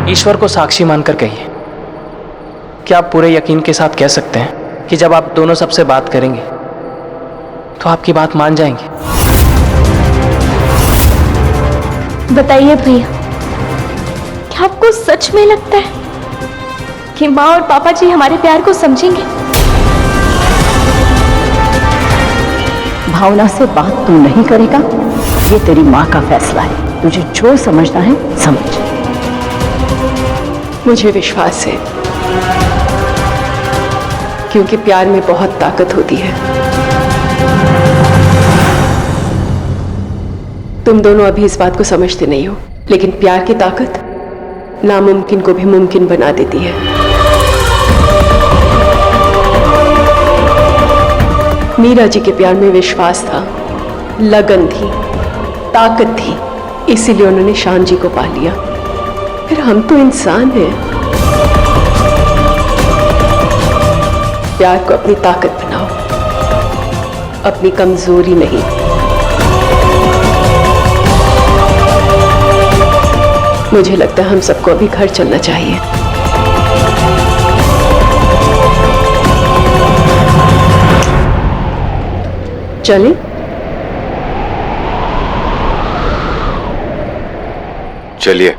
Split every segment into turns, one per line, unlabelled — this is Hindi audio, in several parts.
ईश्वर को साक्षी मानकर कहिए कि आप पूरे यकीन के साथ कह सकते हैं कि जब आप दोनों सबसे बात करेंगे तो आपकी बात मान जाएंगे।
बताइए भैया, क्या आपको सच में लगता है कि माँ और पापा जी हमारे प्यार को समझेंगे?
भावना से बात तू नहीं करेगा, ये तेरी माँ का फैसला है। तुझे जो समझना है समझ।
मुझे विश्वास है, क्योंकि प्यार में बहुत ताकत होती है। तुम दोनों अभी इस बात को समझते नहीं हो, लेकिन प्यार की ताकत नामुमकिन को भी मुमकिन बना देती है। मीरा जी के प्यार में विश्वास था, लगन थी, ताकत थी, इसीलिए उन्होंने शान जी को पा लिया। फिर हम तो इंसान हैं। प्यार को अपनी ताकत बनाओ, अपनी कमजोरी नहीं। मुझे लगता है हम सबको अभी घर चलना चाहिए। चलें?
चलिए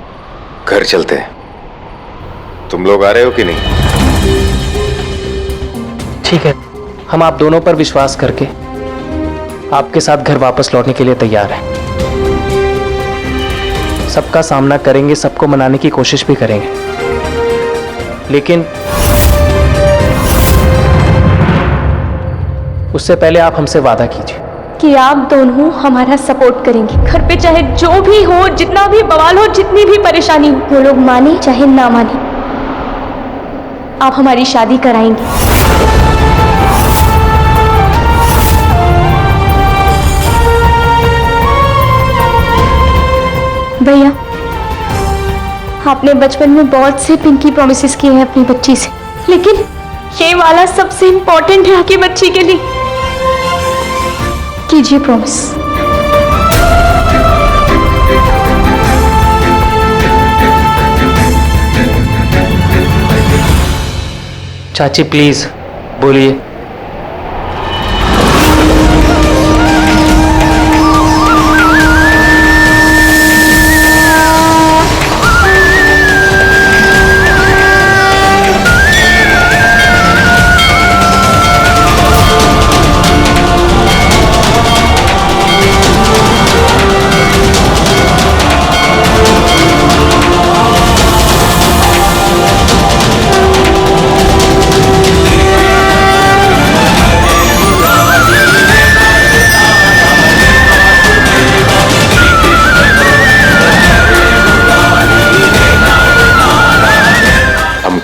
घर चलते हैं। तुम लोग आ रहे हो कि नहीं?
ठीक है, हम आप दोनों पर विश्वास करके आपके साथ घर वापस लौटने के लिए तैयार हैं। सबका सामना करेंगे, सबको मनाने की कोशिश भी करेंगे, लेकिन उससे पहले आप हमसे वादा कीजिए
कि आप दोनों हमारा सपोर्ट करेंगे। घर पे चाहे जो भी हो, जितना भी बवाल हो, जितनी भी परेशानी हो, वो लोग माने चाहे ना माने, आप हमारी शादी कराएंगे। भैया, आपने बचपन में बहुत से पिंकी प्रॉमिसेस किए हैं अपनी बच्ची से, लेकिन ये वाला सबसे इंपॉर्टेंट है आपकी बच्ची के लिए। कीजिए प्रॉमिस।
चाची प्लीज बोलिए।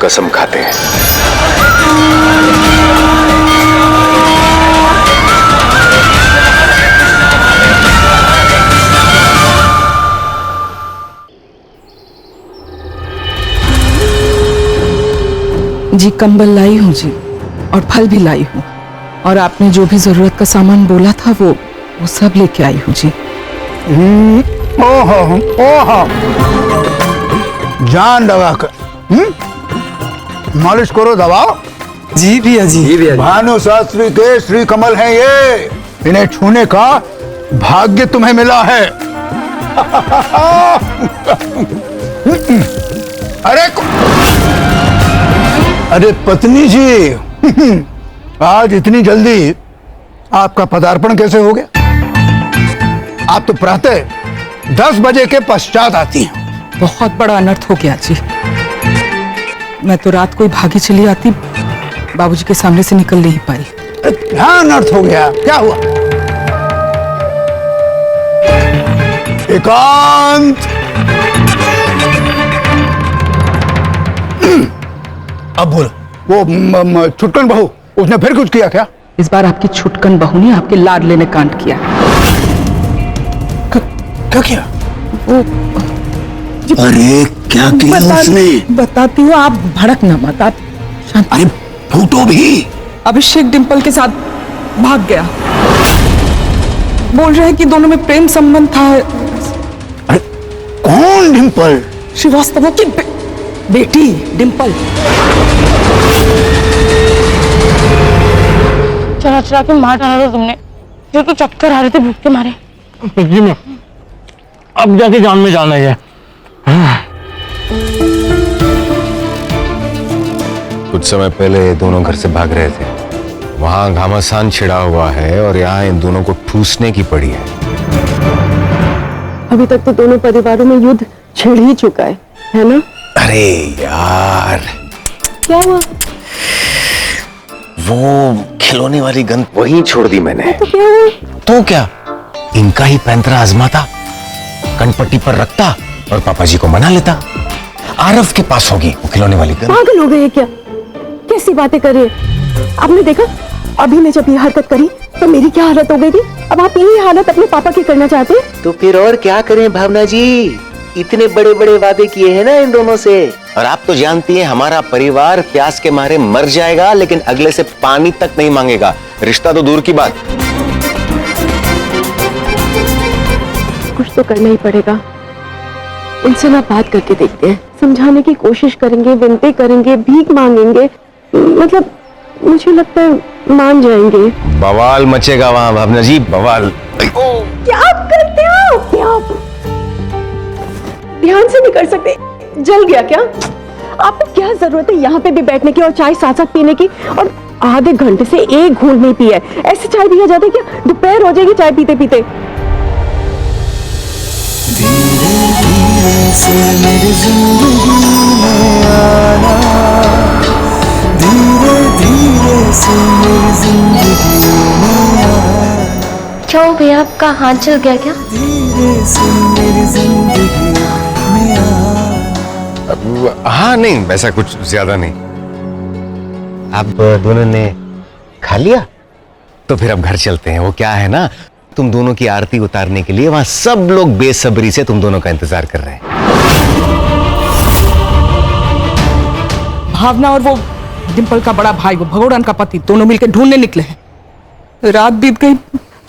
कसम खाते हैं।
जी कंबल लाई हूँ जी, और फल भी लाई हूँ, और आपने जो भी जरूरत का सामान बोला था वो सब लेके आई हूँ जी।
ओहो जान लगाकर मालिश करो, दबाओ।
जी भैया जी।
भानु शास्त्री के श्री कमल हैं ये, इन्हें छूने का भाग्य तुम्हें मिला है। अरे पत्नी जी, आज इतनी जल्दी आपका पदार्पण कैसे हो गया? आप तो प्रातः 10 बजे के पश्चात आती हैं।
बहुत बड़ा अनर्थ हो गया जी। मैं तो रात को ही भागी चली आती, बाबूजी के सामने से निकल नहीं पाई।
क्या अनर्थ हो गया? क्या हुआ? एकांत, अब बोल, वो छुटकन बहू उसने फिर कुछ किया क्या?
इस बार आपकी छुटकन बहू ने आपके लाडले ने कांड किया।
क्या किया?
वो
अरे क्या किया उसने?
बताती हूँ, आप भड़क ना मत, आप शांत।
अरे फूटो भी।
अभिषेक डिंपल के साथ भाग गया, बोल रहे हैं कि दोनों में प्रेम संबंध था।
अरे कौन डिंपल?
श्रीवास्तव की बेटी डिम्पल।
चला चला के मार डाला था तुमने, जो तो चक्कर आ रहे थे भूख के मारे।
पिछली में अब जाके जान में जाना है।
कुछ समय पहले दोनों घर से भाग रहे थे, वहां घमासान छिड़ा हुआ है और यहाँ इन दोनों को ठूसने की पड़ी है।
अभी तक तो दोनों परिवारों में युद्ध छिड़ ही चुका है ना?
अरे यार,
क्या हुआ?
वो खिलौने वाली गन वहीं छोड़ दी मैंने।
तो क्या हुआ?
तो क्या, इनका ही पैंतरा आजमाता, कनपट्टी पर रखता और पापा जी को मना लेता। आरव के पास होगी वो खिलौने वाली गन।
पागल हो गए क्या? कैसी बातें कर रही है? आपने देखा अभी ने जब ये हरकत करी तो मेरी क्या हालत हो गई थी। अब आप यही हालत अपने पापा की करना चाहते हैं?
तो फिर और क्या करें भावना जी, इतने बड़े बड़े वादे किए हैं ना इन दोनों से। और आप तो जानती हैं हमारा परिवार प्यास के मारे मर जाएगा लेकिन अगले से पानी तक नहीं मांगेगा, रिश्ता तो दूर की बात।
कुछ तो करना ही पड़ेगा। उनसे ना बात करके देखते हैं, समझाने की कोशिश करेंगे, विनती करेंगे, भीख मांगेंगे, मतलब मुझे लगता है मान जाएंगे।
बवाल मचेगा वहां भावना जी, बवाल।
क्या करते हो? क्या ध्यान से नहीं कर सकते? जल गया क्या? आपको क्या जरूरत है यहाँ पे भी बैठने की और चाय साथ साथ पीने की? और आधे घंटे से एक घूंट नहीं पिया है। ऐसे चाय पिया जाता है क्या? दोपहर हो जाएगी चाय पीते पीते।
क्या हो भैया, आपका हाथ जल गया क्या?
हाँ नहीं, वैसा कुछ ज्यादा नहीं। आप दोनों ने खा लिया? तो फिर अब घर चलते हैं। वो क्या है ना, तुम दोनों की आरती उतारने के लिए वहां सब लोग बेसब्री से तुम दोनों का इंतजार कर रहे हैं।
भावना और वो डिम्पल का बड़ा भाई, वो भगोड़न का पति, दोनों मिलकर ढूंढने निकले हैं। रात बीत गई,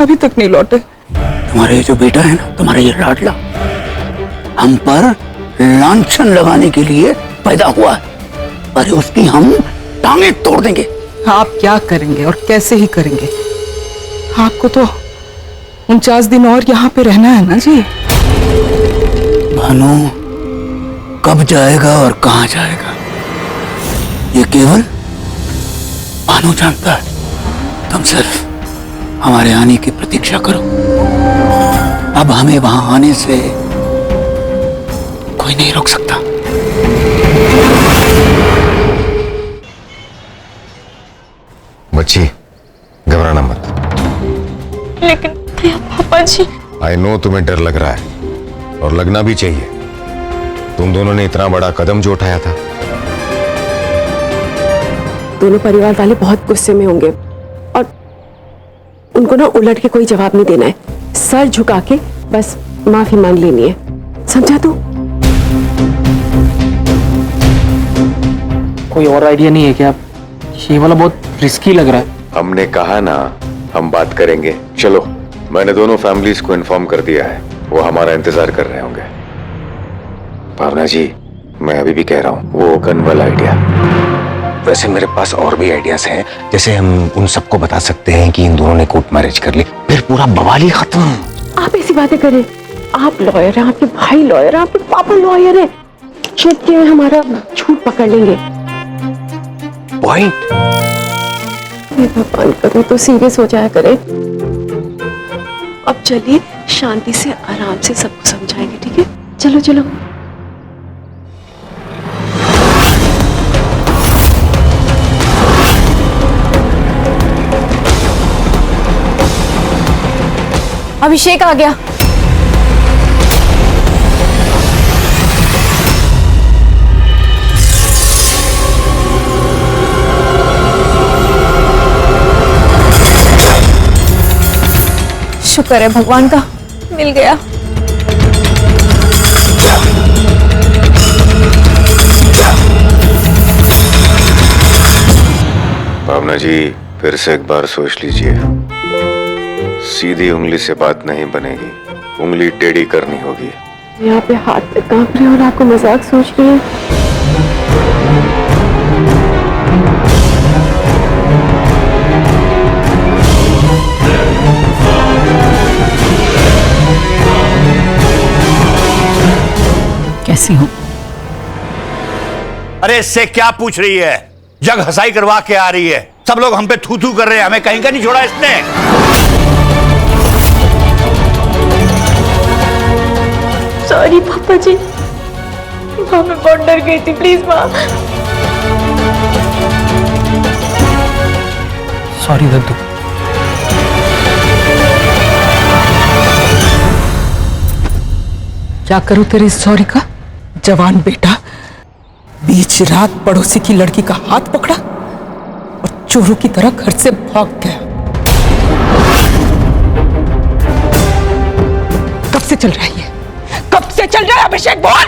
अभी तक नहीं लौटे।
तुम्हारे जो बेटा है ना, तुम्हारा ये लाडला, हम पर लांछन लगाने के लिए पैदा हुआ है। अरे उसकी हम टांगे तोड़ देंगे।
आप क्या करेंगे और कैसे ही करेंगे? आपको तो 49 दिन और यहाँ पे रहना है ना जी।
भानु कब जाएगा और कहाँ जाएगा ये केवल भानु जानता है। तुम सिर्फ हमारे आने की प्रतीक्षा करो। अब हमें वहां आने से कोई नहीं रोक सकता।
बच्ची घबराना मत।
लेकिन भैया पापा जी।
आई नो तुम्हें डर लग रहा है और लगना भी चाहिए। तुम दोनों ने इतना बड़ा कदम जो उठाया था।
दोनों परिवार वाले बहुत गुस्से में होंगे और उनको ना उलट के कोई जवाब नहीं देना है। सर झुका के बस माफी मांग लेनी है, समझा तू?
कोई और आइडिया नहीं है क्या? ये वाला बहुत रिस्की लग रहा है।
हमने कहा ना हम बात करेंगे। चलो, मैंने दोनों फैमिलीज को इन्फॉर्म कर दिया है, वो हमारा इंतजार कर रहे होंगे। भावना जी, मैं अभी भी कह रहा हूँ वो गन वाला आइडिया। वैसे मेरे पास और भी आइडियाज हैं, जैसे हम उन सबको बता सकते हैं कि इन दोनों ने कोर्ट मैरिज कर ली, फिर पूरा बवाल ही खत्म।
आप ऐसी बातें करें? आप लॉयर हैं, आपके भाई लॉयर हैं, आपके पापा लॉयर हैं। चुप के हमारा झूठ पकड़ लेंगे।
पॉइंट।
भगवान करो तो सीरियस हो जाया करे। अब चलिए शांति से आराम से सबको समझाएंगे, ठीक है? चलो चलो।
अभिषेक आ गया। शुक्र है भगवान का, मिल गया।
भावना जी, फिर से एक बार सोच लीजिए। सीधी उंगली से बात नहीं बनेगी, उंगली टेढ़ी करनी होगी।
यहाँ पे हाथ पे कांप रहे और आपको मजाक सोच रही है।
कैसी हूँ?
अरे इससे क्या पूछ रही है? जग हंसाई करवा के आ रही है। सब लोग हम पे थू थू कर रहे हैं, हमें कहीं का नहीं छोड़ा इसने।
सॉरी पापा जी, माँ मैं बहुत डर गई थी, प्लीज माँ।
सॉरी दद्दू।
क्या करूं तेरे इस सॉरी का? जवान बेटा बीच रात पड़ोसी की लड़की का हाथ पकड़ा और चोरों की तरह घर से भाग गया। कब से चल रहा है ये? कब से चल रहा है अभिषेक? बोल!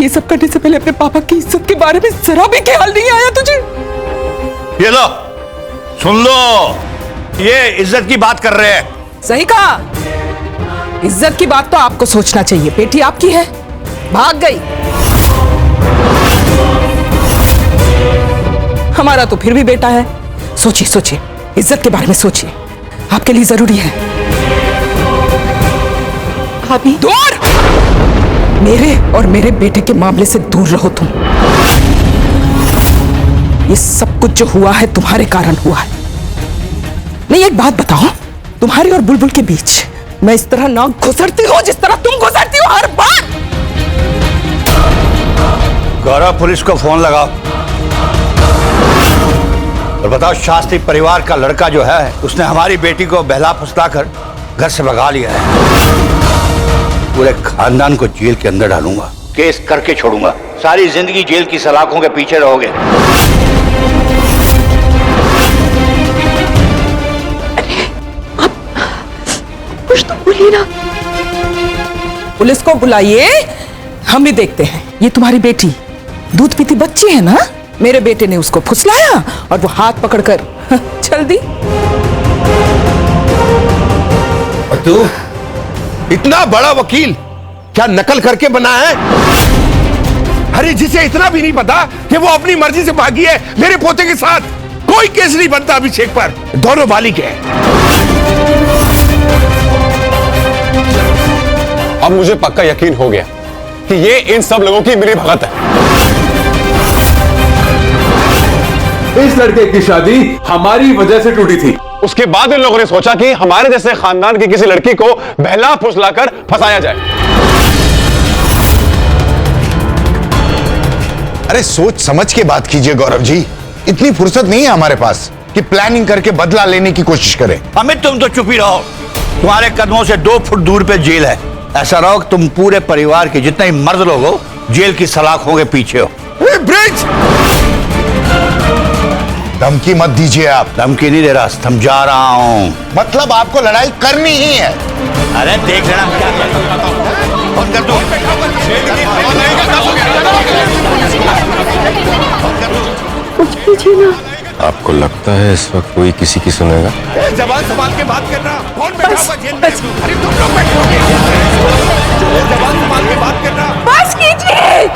ये सब करने से पहले अपने पापा की इज्जत के बारे में जरा भी ख्याल नहीं आया तुझे?
ये लो, सुन लो, ये इज्जत की बात कर रहे हैं।
सही कहा। इज्जत की बात तो आपको सोचना चाहिए। बेटी आपकी है, भाग गई। हमारा तो फिर भी बेटा है। सोचिए सोचिए, इज्जत के बारे में सोचिए, आपके लिए जरूरी है। भाभी दूर! मेरे और मेरे बेटे के मामले से दूर रहो तुम। ये सब कुछ जो हुआ है तुम्हारे कारण हुआ है। नहीं, एक बात बताओ, तुम्हारी और बुलबुल के बीच मैं इस तरह ना घुसरती हूँ जिस तरह तुम घुसरती हो हर बार।
गौरव, पुलिस को फोन लगाओ और बताओ शास्त्री परिवार का लड़का जो है उसने हमारी बेटी को बहला फुसलाकर घर से भगा लिया है। पूरे खानदान को जेल के अंदर डालूंगा, केस करके छोड़ूंगा। सारी जिंदगी जेल की सलाखों के पीछे रहोगे।
कुछ तो बोलिए ना।
पुलिस को बुलाइए, हम भी देखते हैं। ये तुम्हारी बेटी दूध पीती बच्ची है ना? मेरे बेटे ने उसको फुसलाया और वो हाथ पकड़कर चल दी।
और तू इतना बड़ा वकील क्या नकल करके बना है? अरे जिसे इतना भी नहीं पता कि वो अपनी मर्जी से भागी है मेरे पोते के साथ। कोई केस नहीं बनता अभिषेक पर, दोनों बालिक है।
अब मुझे पक्का यकीन हो गया कि ये इन सब लोगों की मिली भगत है।
इस लड़के की शादी हमारी वजह से टूटी थी।
उसके बाद इन लोगों ने सोचा कि हमारे जैसे खानदान की किसी लड़की को बहला फुसलाकर फंसाया जाए।
अरे सोच समझ के बात कीजिए गौरव जी, इतनी फुर्सत नहीं है हमारे पास कि प्लानिंग करके बदला लेने की कोशिश करें।
अमित, तुम तो चुप ही रहो। तुम्हारे कदमों से 2 फुट दूर पे जेल है। ऐसा रहो कि तुम पूरे परिवार के जितने ही मर्द लोग हो जेल की सलाखों के पीछे हो।
ब्रिज,
धमकी मत दीजिए आप।
धमकी नहीं दे रहा, समझा रहा हूं।
मतलब आपको लड़ाई करनी ही है?
अरे देख लेना क्या कर दो।
कुछ कीजिए ना।
आपको लगता है इस वक्त कोई किसी की सुनेगा?
जबान संभाल के बात करना। कौन बैठा हुआ जेल में? अरे तुम लोग बैठोगे। जबान संभाल के बात करना।
बस कीजिए,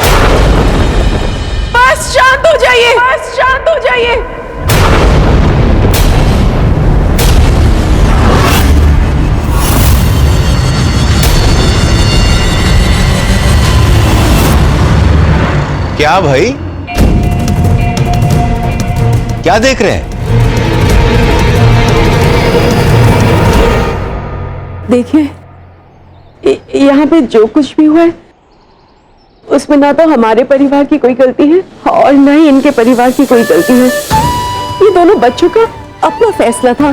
बस शांत हो जाइए, बस शांत हो जाइए।
क्या भाई, क्या देख रहे हैं?
देखिए, यहाँ पे जो कुछ भी हुआ है उसमें ना तो हमारे परिवार की कोई गलती है और ना ही इनके परिवार की कोई गलती है। ये दोनों बच्चों का अपना फैसला था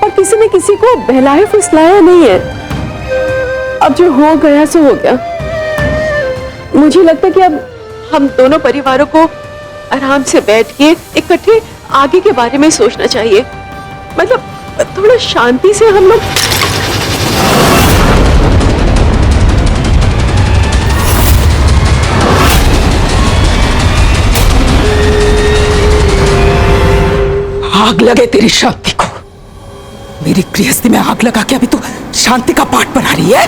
और किसी ने किसी को बहलाया फुसलाया नहीं है। अब जो हो गया सो हो गया। मुझे लगता है कि अब हम दोनों परिवारों को आराम से बैठ के इकट्ठे आगे के बारे में सोचना चाहिए। मतलब थोड़ा शांति से हम लोग।
आग लगे तेरी शांति को। मेरी गृहस्थी में आग लगा के अभी तू शांति का पाठ बना रही है।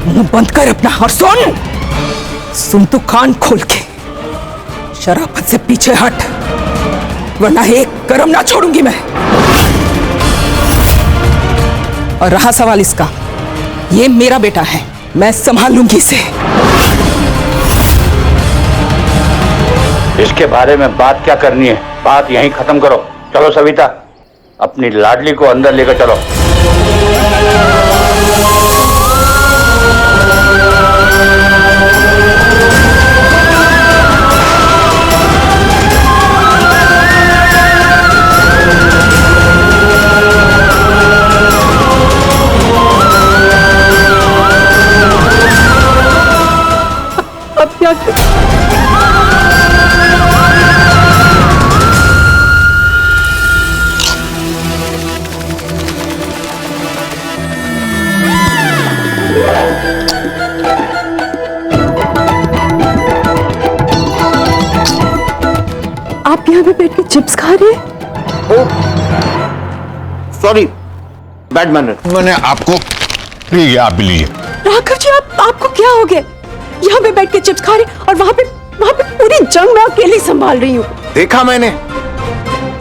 मुंह बंद कर अपना और सुन तू कान खोल के। शराफत से पीछे हट, वरना एक कर्म ना छोड़ूंगी मैं। और रहा सवाल इसका, ये मेरा बेटा है, मैं संभाल लूंगी इसे।
इसके बारे में बात क्या करनी है, बात यहीं खत्म करो। चलो सविता, अपनी लाडली को अंदर लेकर चलो।
अब क्या आप यहाँ पे बैठ के चिप्स खा रहे हैं?
Sorry, bad manner.
मैंने आपको लीजिए, आप भी लीजिए।
राघव जी, आपको क्या हो गया? यहाँ पे बैठ के चिप्स खा रहे और वहां पे पूरी जंग मैं अकेली संभाल रही हूँ।
देखा मैंने,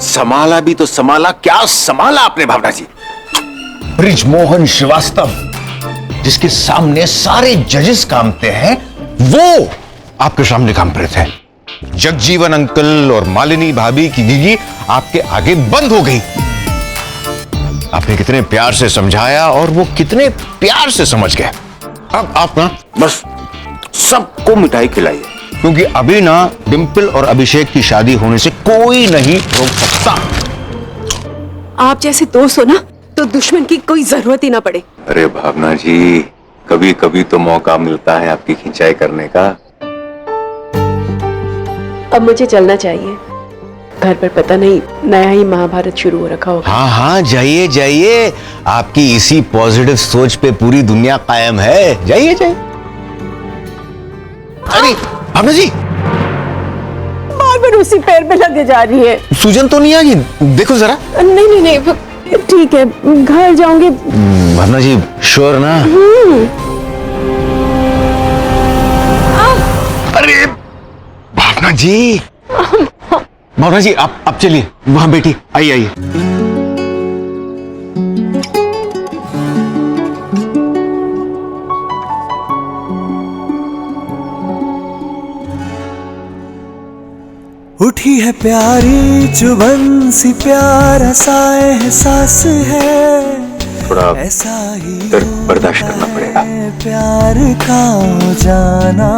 संभाला भी तो संभाला, क्या संभाला आपने भावना जी।
ब्रिजमोहन श्रीवास्तव, जिसके सामने सारे जजेस कामते हैं, वो आपके सामने काम पर थे। जगजीवन अंकल और मालिनी भाभी की गिगी आपके आगे बंद हो गई। आपने कितने प्यार से समझाया और वो कितने प्यार से समझ गए। अब आप ना
बस सबको मिठाई खिलाइए,
क्योंकि अभी ना डिम्पल और अभिषेक की शादी होने से कोई नहीं रोक सकता।
आप जैसे दोस्त हो ना, तो दुश्मन की कोई जरूरत ही ना पड़े।
अरे भावना जी, कभी कभी तो मौका मिलता है आपकी खिंचाई करने का।
अब मुझे चलना चाहिए, घर पर पता नहीं नया ही महाभारत शुरू हो रखा होगा।
हाँ हाँ, जाइए जाइए, आपकी इसी पॉजिटिव सोच पे पूरी दुनिया कायम है। जाइए जाइए। अरे भावना जी,
बार उसी पैर पे लगे जा रही है।
सूजन तो नहीं आ गई? देखो जरा।
नहीं, ठीक है, घर जाऊंगी।
भावना जी, श्योर ना? अरे भावना जी, भावना जी, आप चलिए, वहां बैठी, आइए।
उठी है प्यारी जुबन सी, प्यारा सा एहसास है,
थोड़ा दर्द बर्दाश्त करना पड़ेगा।
प्यार का जाना।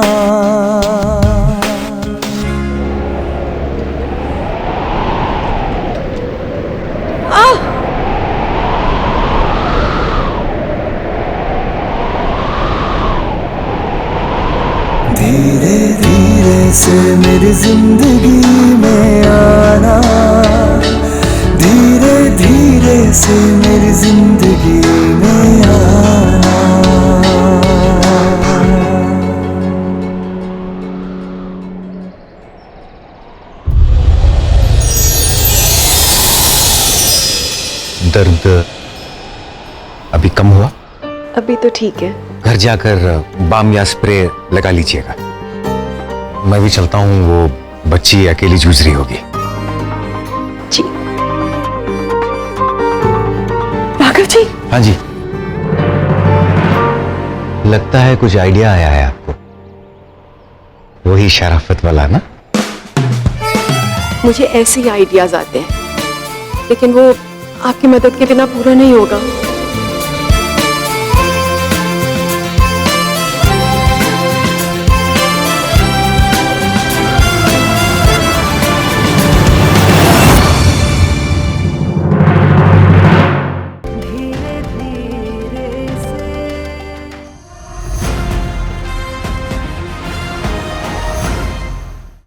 धीरे धीरे से मेरी जिंदगी में आना, धीरे धीरे से मेरी जिंदगी में आना।
दर्द अभी कम हुआ?
अभी तो ठीक है।
घर जाकर बाम या स्प्रे लगा लीजिएगा। मैं भी चलता हूँ, वो बच्ची अकेली जूझ रही होगी।
जी। राघव जी।
हाँ जी। लगता है कुछ आइडिया आया है आपको, वही शराफत वाला ना?
मुझे ऐसे ही आइडियाज आते हैं, लेकिन वो आपकी मदद के बिना पूरा नहीं होगा।